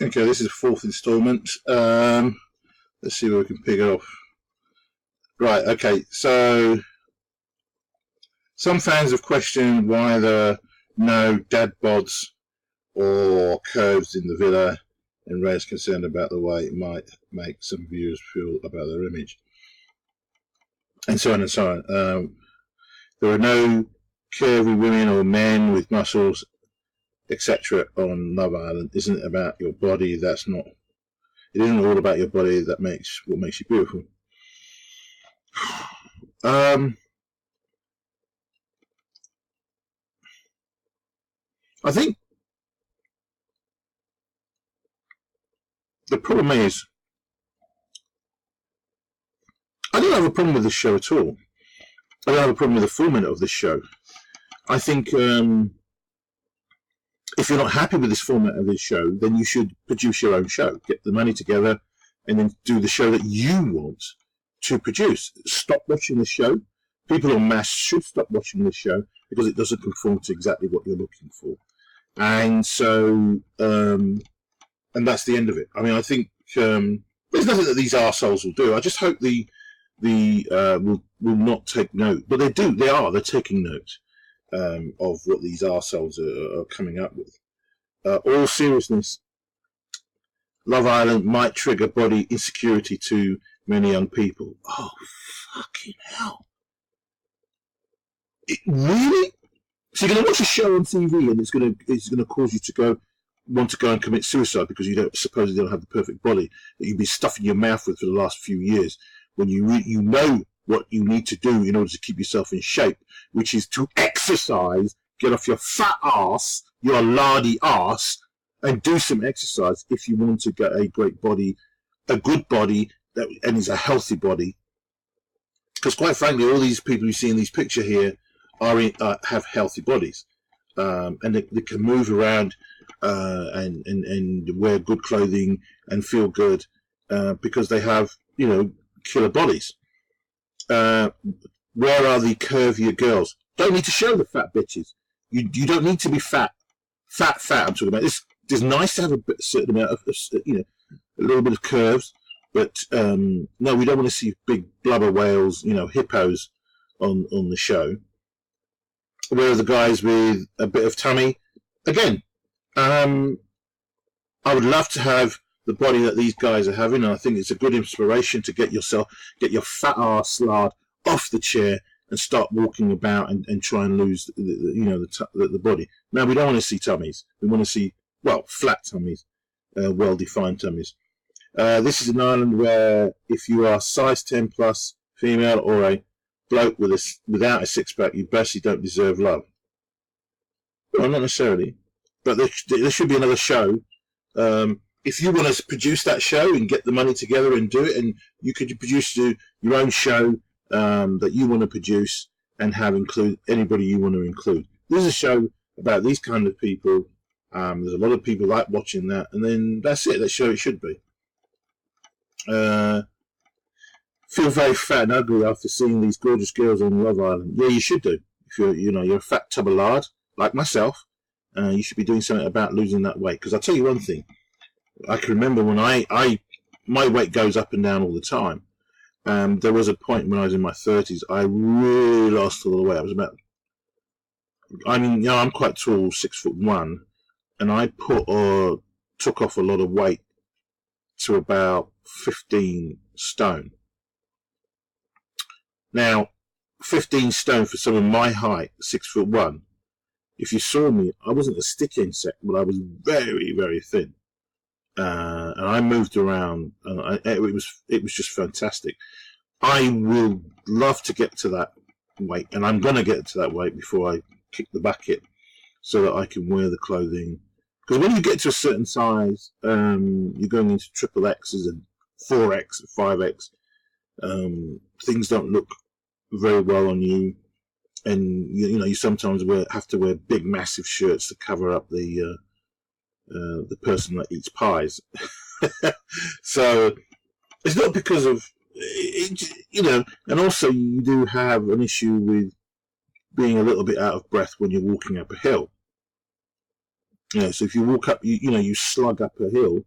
Okay, this is the fourth instalment. Let's see where we can pick it off. Right, okay, so some fans have questioned why there are no dad bods or curves in the villa, and raised concern about the way it might make some viewers feel about their image, and so on and so on. There are no curvy women or men with muscles, etc. on Love Island. Isn't it about your body? That's not. It isn't all about your body that makes what makes you beautiful. I think the problem is, I don't have a problem with this show at all. I don't have a problem with the format of this show. I think if you're not happy with this format of this show, then you should produce your own show. Get the money together and then do the show that you want to produce. Stop watching the show. People en masse should stop watching this show because it doesn't conform to exactly what you're looking for. And so, and that's the end of it. I mean, I think there's nothing that these arseholes will do. I just hope will not take note, but they do. They're taking note of what these arseholes are coming up with. All seriousness, Love Island might trigger body insecurity to many young people. Oh, fucking hell! Really? So you're going to watch a show on TV and it's going to cause you to want to go and commit suicide because you supposedly don't have the perfect body that you've been stuffing your mouth with for the last few years, when you know what you need to do in order to keep yourself in shape, which is to exercise, get off your fat ass, your lardy ass, and do some exercise if you want to get a great body, a good body, and is a healthy body. Because quite frankly, all these people you see in these pictures here have healthy bodies, and they can move around and wear good clothing and feel good because they have, killer bodies. Where are the curvier girls? Don't need to show the fat bitches. You don't need to be fat. I'm talking about this. It's nice to have a certain amount of, a little bit of curves, but no, we don't want to see big blubber whales, hippos on the show. Where are the guys with a bit of tummy? Again, I would love to have the body that these guys are having, and I think it's a good inspiration to get your fat ass lard off the chair and start walking about and try and lose the body. Now, we don't want to see tummies. We want to see, flat tummies, well-defined tummies. This is an island where if you are size 10 plus female or a bloke without a six-pack, you basically don't deserve love. Well, not necessarily, but there should be another show. If you want to produce that show and get the money together and do it, and you could produce your own show that you want to produce and include anybody you want to include. This is a show about these kind of people. There's a lot of people like watching that, and then that's it. That's how it should be. Feel very fat and ugly after seeing these gorgeous girls on Love Island. Yeah, you should do. If you're a fat tub of lard like myself, you should be doing something about losing that weight. Because I'll tell you one thing. I can remember when my weight goes up and down all the time. There was a point when I was in my 30s, I really lost a lot of weight. I'm quite tall, 6'1", and I took off a lot of weight to about 15 stone. Now, 15 stone for someone my height, 6'1", if you saw me, I wasn't a stick insect, but I was very, very thin. And I moved around, and it was just fantastic. I will love to get to that weight, and I'm going to get to that weight before I kick the bucket, so that I can wear the clothing. Because when you get to a certain size, you're going into triple X's and 4X and 5X. Things don't look very well on you, and you sometimes have to wear big, massive shirts to cover up the person that eats pies. So it's not because of and also you do have an issue with being a little bit out of breath when you're walking up a hill. So if you walk up, you slug up a hill,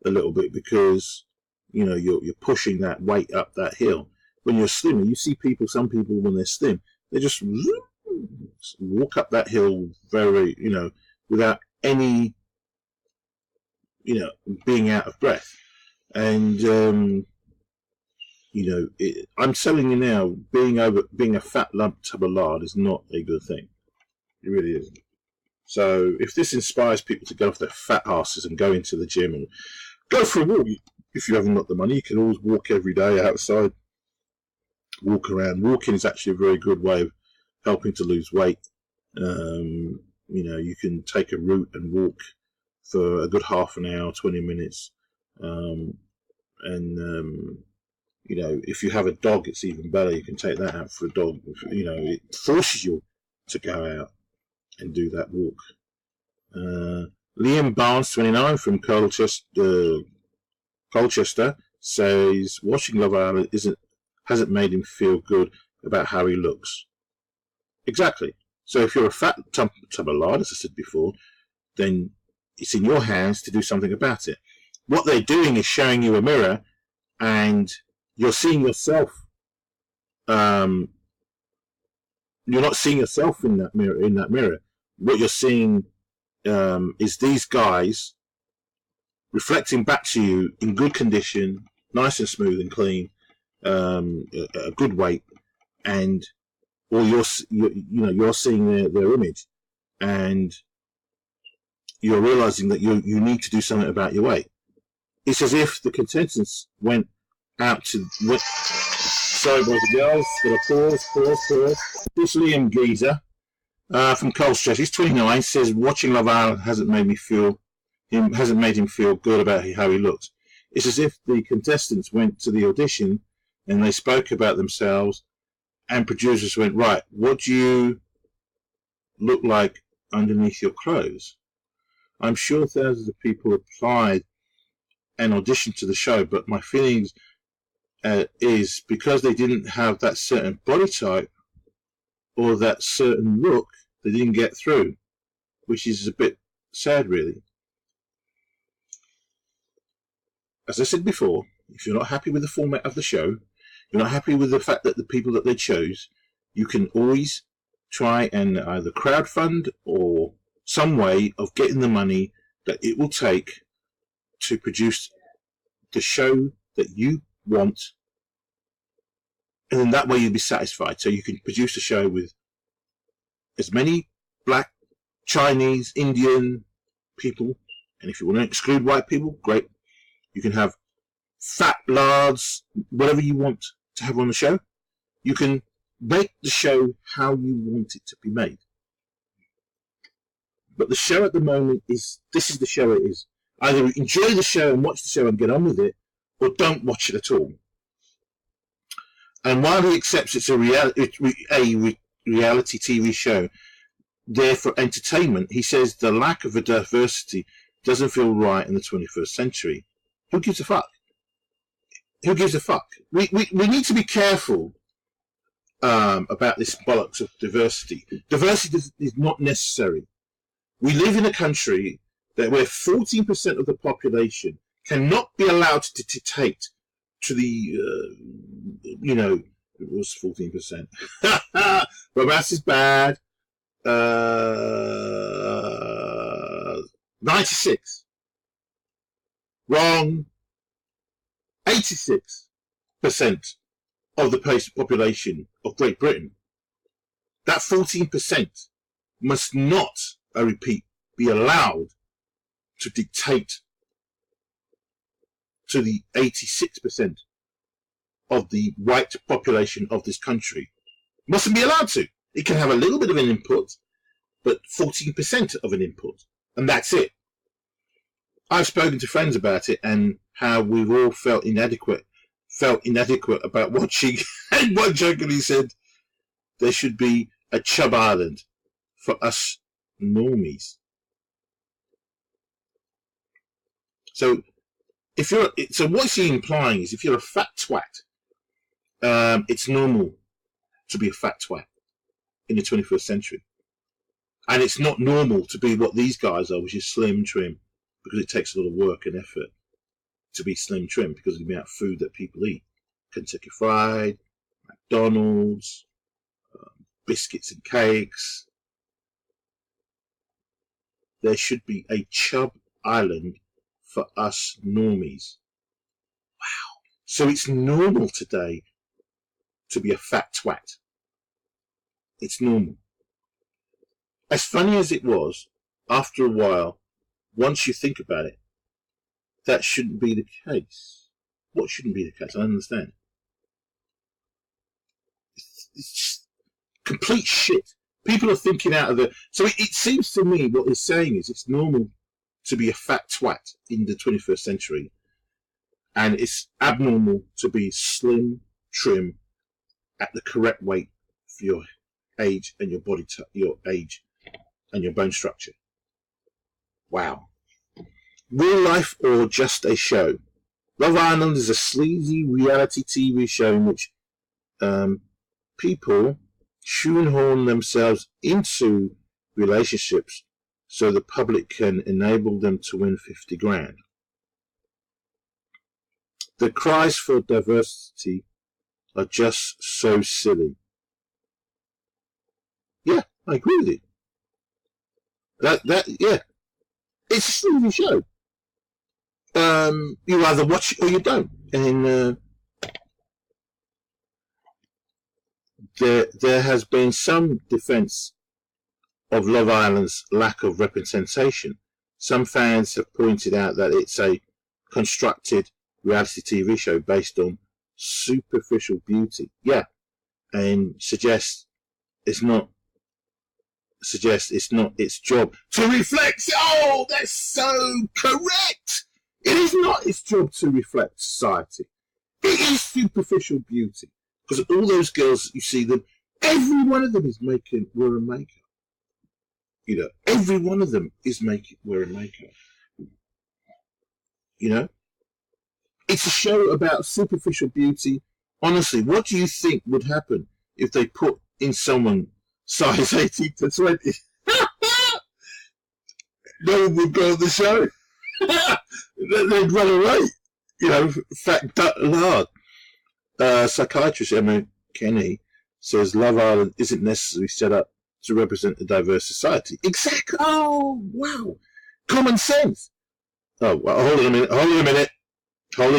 a little bit because, you know, you're pushing that weight up that hill. When you're slim, you see people, some people when they're slim, they just walk up that hill very, you know, without any, you know, being out of breath. And you know, I'm telling you now, being a fat lump tub of lard is not a good thing. It really isn't. So if this inspires people to go off their fat asses and go into the gym and go for a walk, if you haven't got the money, you can always walk every day outside, walk around. Walking is actually a very good way of helping to lose weight. You know, you can take a route and walk for a good half an hour, 20 minutes. You know, if you have a dog, it's even better. You can take that out for a dog. You know, it forces you to go out and do that walk. Liam Barnes, 29, from Colchester, says watching Love Island hasn't made him feel good about how he looks. Exactly. So if you're a fat tub of lard, as I said before, then it's in your hands to do something about it. What they're doing is showing you a mirror, and you're seeing yourself. You're not seeing yourself in that mirror. What you're seeing is these guys reflecting back to you in good condition, nice and smooth and clean, a good weight, and or you're seeing their image, and you're realizing that you need to do something about your weight. It's as if the contestants went out to. Sorry, boys and girls, got a pause. This Liam Geezer from Colchester, he's 29, says watching Love Island hasn't made him feel good about how he looks. It's as if the contestants went to the audition and they spoke about themselves, and producers went, right, what do you look like underneath your clothes? I'm sure thousands of people applied and auditioned to the show, but my feelings is because they didn't have that certain body type or that certain look, they didn't get through, which is a bit sad, really. As I said before, if you're not happy with the format of the show, you're not happy with the fact that the people that they chose, you can always try and either crowdfund or some way of getting the money that it will take to produce the show that you want, and then that way you'll be satisfied. So you can produce a show with as many black, Chinese, Indian people, and if you want to exclude white people, great. You can have fat lards, whatever you want to have on the show. You can make the show how you want it to be made. But the show at the moment this is the show it is. Either enjoy the show and watch the show and get on with it, or don't watch it at all. And while he accepts it's a reality TV show there for entertainment, he says the lack of a diversity doesn't feel right in the 21st century. Who gives a fuck? Who gives a fuck? We need to be careful about this bollocks of diversity. Diversity is not necessary. We live in a country where 14% of the population cannot be allowed to dictate to the, it was 14%. Romance is bad. 96. Wrong. 86% of the population of Great Britain. That 14% must not, I repeat, be allowed to dictate to the 86% of the white population of this country. Mustn't be allowed to. It can have a little bit of an input, but 14% of an input, and that's it. I've spoken to friends about it and how we've all felt inadequate about watching, and one jokingly said there should be a Chub Island for us normies. So what's he implying is if you're a fat twat, it's normal to be a fat twat in the 21st century. And it's not normal to be what these guys are, which is slim, trim, because it takes a lot of work and effort. to be slim trim because of the amount of food that people eat. Kentucky Fried, McDonald's, biscuits and cakes. There should be a Chub Island for us normies. Wow. So it's normal today to be a fat twat. It's normal. As funny as it was, after a while, once you think about it, that shouldn't be the case. What shouldn't be the case? I don't understand. It's just complete shit. People are thinking out of the... So it seems to me what it's saying is it's normal to be a fat twat in the 21st century. And it's abnormal to be slim, trim, at the correct weight for your age and your body, your age and your bone structure. Wow. Real life or just a show? Love Island is a sleazy reality TV show in which people shoehorn themselves into relationships so the public can enable them to win 50 grand. The cries for diversity are just so silly. Yeah, I agree with you. Yeah. It's a sleazy show. You either watch it or you don't. And there has been some defense of Love Island's lack of representation. Some fans have pointed out that it's a constructed reality TV show based on superficial beauty. Yeah, and suggests it's not its job to reflect. Oh, that's so correct. It is not its job to reflect society. It is superficial beauty. Because all those girls, you see them, every one of them is wearing makeup. You know, every one of them is wearing makeup. You know? It's a show about superficial beauty. Honestly, what do you think would happen if they put in someone size 18 to 20? No one would go on the show. They'd run away. You know, fat, lard. Psychiatrist Emma Kenny says Love Island isn't necessarily set up to represent a diverse society. Exactly. Oh, wow. Common sense. Oh, well, hold on a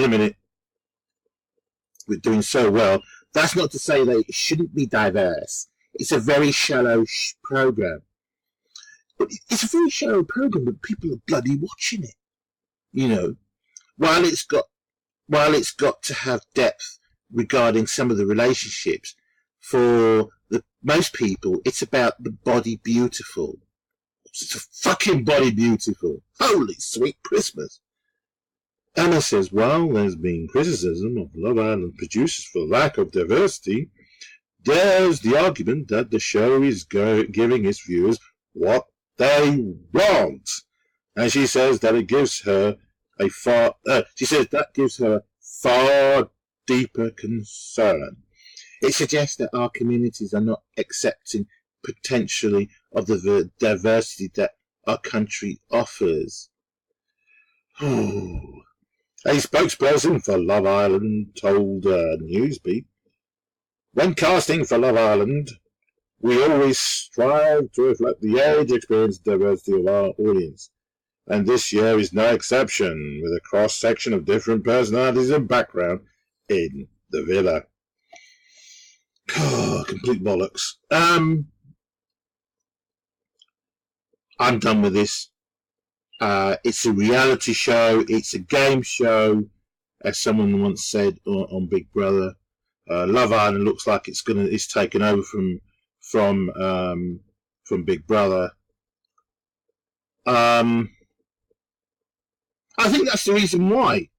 minute. We're doing so well. That's not to say that it shouldn't be diverse. It's a very shallow program. But it's a very shallow program, but people are bloody watching it. You know, while it's got to have depth regarding some of the relationships, for most people, it's about the body beautiful. It's a fucking body beautiful. Holy sweet Christmas. Anna says, while there's been criticism of Love Island producers for lack of diversity, there's the argument that the show is giving its viewers what they want. And she says that it gives her far deeper concern. It suggests that our communities are not accepting potentially of the diversity that our country offers. A spokesperson for Love Island told Newsbeat, when casting for Love Island, we always strive to reflect the age, experience, and diversity of our audience. And this year is no exception, with a cross-section of different personalities and background in the villa. Complete bollocks. I'm done with this. It's a reality show. It's a game show, as someone once said on Big Brother. Love Island looks like it's taken over from Big Brother. I think that's the reason why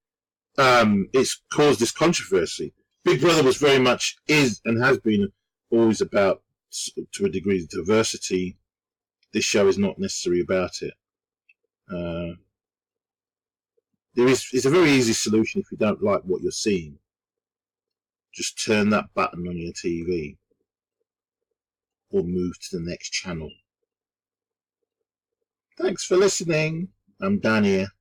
it's caused this controversy. Big Brother was very much, is and has been always about, to a degree, diversity. This show is not necessarily about it. It's a very easy solution if you don't like what you're seeing. Just turn that button on your TV or move to the next channel. Thanks for listening. I'm Dan here.